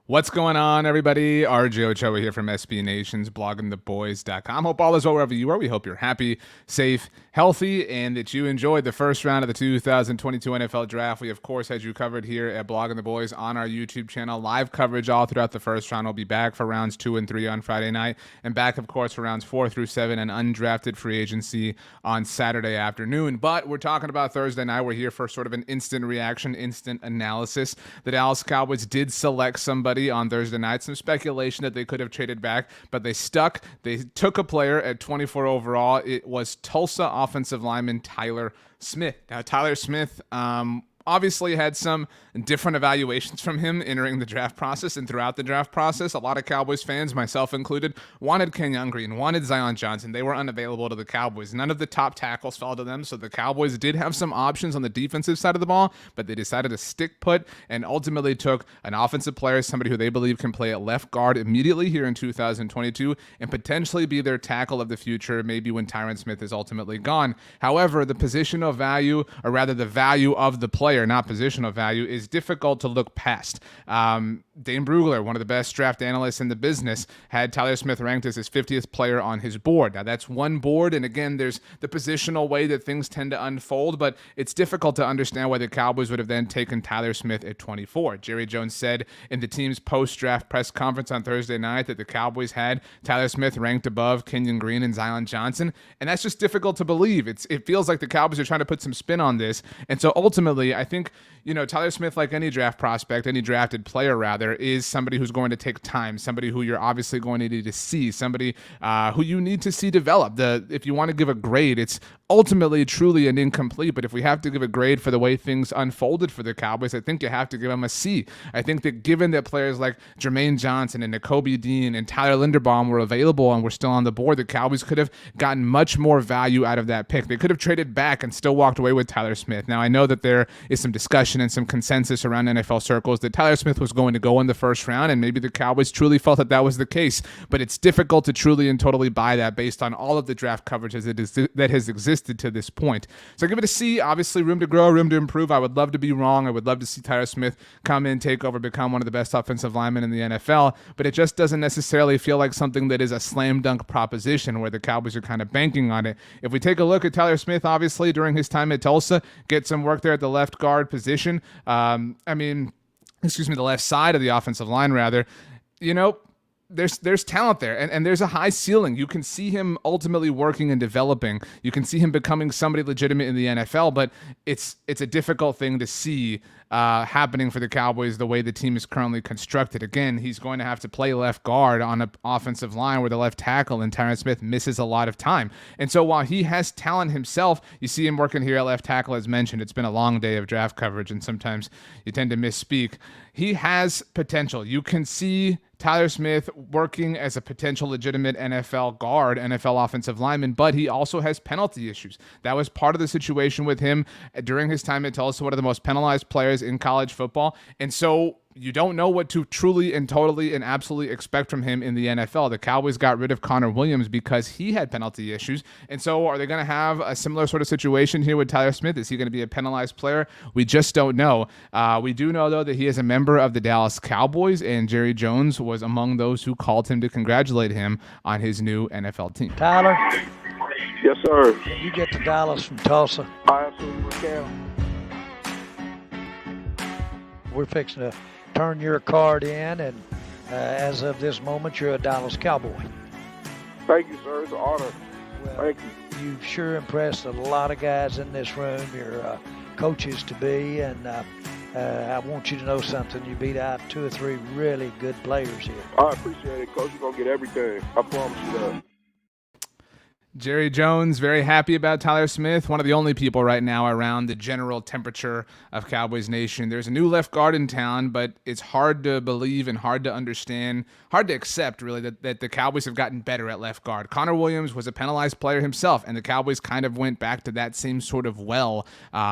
What's going on, everybody? RJ Ochoa here from SB Nation's bloggingtheboys.com. Hope all is well wherever you are. We hope you're happy, safe, healthy, and that you enjoyed the first round of the 2022 NFL Draft. We, of course, had you covered here at Blogging the Boys on our YouTube channel. Live coverage all throughout the first round. We'll be back for rounds 2 and 3 on Friday night, and back, of course, for rounds 4 through 7 and undrafted free agency on Saturday afternoon. But we're talking about Thursday night. We're here for sort of an instant reaction, instant analysis. The Dallas Cowboys did select somebody on Thursday night. Some speculation that they could have traded back, but they stuck. They took a player at 24 overall. It was Tulsa offensive lineman Tyler Smith. Now, Tyler Smith obviously had some different evaluations from him entering the draft process and throughout the draft process. A lot of Cowboys fans, myself included, wanted Kenyon Green, wanted Zion Johnson. They were unavailable to the Cowboys. None of the top tackles fell to them, so the Cowboys did have some options on the defensive side of the ball, but they decided to stick put and ultimately took an offensive player, somebody who they believe can play at left guard immediately here in 2022 and potentially be their tackle of the future, maybe when Tyron Smith is ultimately gone. However, the positional value, or rather the value of the player, not positional value, is difficult to look past. Dane Brugler, one of the best draft analysts in the business, had Tyler Smith ranked as his 50th player on his board. Now, that's one board, and again, there's the positional way that things tend to unfold, but it's difficult to understand why the Cowboys would have then taken Tyler Smith at 24. Jerry Jones said in the team's post-draft press conference on Thursday night that the Cowboys had Tyler Smith ranked above Kenyon Green and Zion Johnson, and that's just difficult to believe. It feels like the Cowboys are trying to put some spin on this, and so ultimately, I think, Tyler Smith, like any draft prospect, any drafted player rather, is somebody who's going to take time, somebody who you're obviously going to need to see, somebody who you need to see develop. If you want to give a grade, it's ultimately truly an incomplete, but if we have to give a grade for the way things unfolded for the Cowboys, I think you have to give them a C. I think that given that players like Jermaine Johnson and Nakobe Dean and Tyler Linderbaum were available and were still on the board, the Cowboys could have gotten much more value out of that pick. They could have traded back and still walked away with Tyler Smith. Now, I know that there is some discussion and some consensus around NFL circles that Tyler Smith was going to go in the first round, and maybe the Cowboys truly felt that was the case, but it's difficult to truly and totally buy that based on all of the draft coverage that has existed to this point. So I give it a C. Obviously, room to grow, room to improve. I would love to be wrong. I would love to see Tyler Smith come in, take over, become one of the best offensive linemen in the NFL, but it just doesn't necessarily feel like something that is a slam dunk proposition where the Cowboys are kind of banking on it. If we take a look at Tyler Smith, obviously, during his time at Tulsa, get some work there at the left guard position. The left side of the offensive line, rather. There's talent there, and there's a high ceiling. You can see him ultimately working and developing. You can see him becoming somebody legitimate in the NFL, but it's a difficult thing to see happening for the Cowboys the way the team is currently constructed. Again, he's going to have to play left guard on an offensive line where the left tackle and Tyron Smith misses a lot of time. And so while he has talent himself, you see him working here at left tackle, as mentioned. It's been a long day of draft coverage, and sometimes you tend to misspeak. He has potential. You can see Tyler Smith working as a potential legitimate NFL guard, NFL offensive lineman, but he also has penalty issues. That was part of the situation with him during his time at Tulsa, one of the most penalized players in college football. And so you don't know what to truly and totally and absolutely expect from him in the NFL. The Cowboys got rid of Connor Williams because he had penalty issues. And so are they going to have a similar sort of situation here with Tyler Smith? Is he going to be a penalized player? We just don't know. We do know, though, that he is a member of the Dallas Cowboys, and Jerry Jones was among those who called him to congratulate him on his new NFL team. Tyler? Yes, sir. Can you get to Dallas from Tulsa? I absolutely can. We're fixing to turn your card in, and as of this moment, you're a Dallas Cowboy. Thank you, sir. It's an honor. Well, Thank you. You've sure impressed a lot of guys in this room. Your coaches to be, and I want you to know something. You beat out 2 or 3 really good players here. I appreciate it, Coach. You're going to get everything. I promise you that. Jerry Jones, very happy about Tyler Smith, one of the only people right now around the general temperature of Cowboys Nation. There's a new left guard in town, but it's hard to believe and hard to understand, hard to accept, really, that the Cowboys have gotten better at left guard. Connor Williams was a penalized player himself, and the Cowboys kind of went back to that same sort of well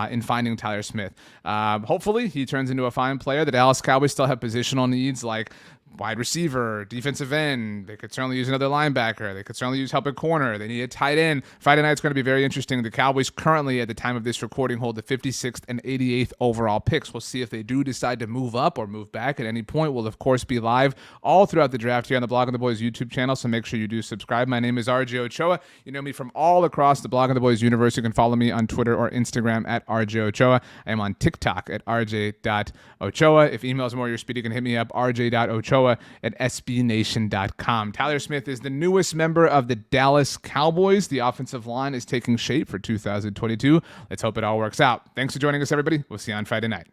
in finding Tyler Smith. Hopefully, he turns into a fine player. The Dallas Cowboys still have positional needs like wide receiver, defensive end. They could certainly use another linebacker. They could certainly use help at corner. They need a tight end. Friday night's going to be very interesting. The Cowboys currently, at the time of this recording, hold the 56th and 88th overall picks. We'll see if they do decide to move up or move back at any point. We'll, of course, be live all throughout the draft here on the Blog of the Boys YouTube channel, so make sure you do subscribe. My name is RJ Ochoa. You know me from all across the Blog of the Boys universe. You can follow me on Twitter or Instagram at RJ Ochoa. I am on TikTok at rj.ochoa. If email is more your speed, you can hit me up, rj.ochoa@sbnation.com. Tyler Smith is the newest member of the Dallas Cowboys. The offensive line is taking shape for 2022. Let's hope it all works out. Thanks for joining us, everybody. We'll see you on Friday night.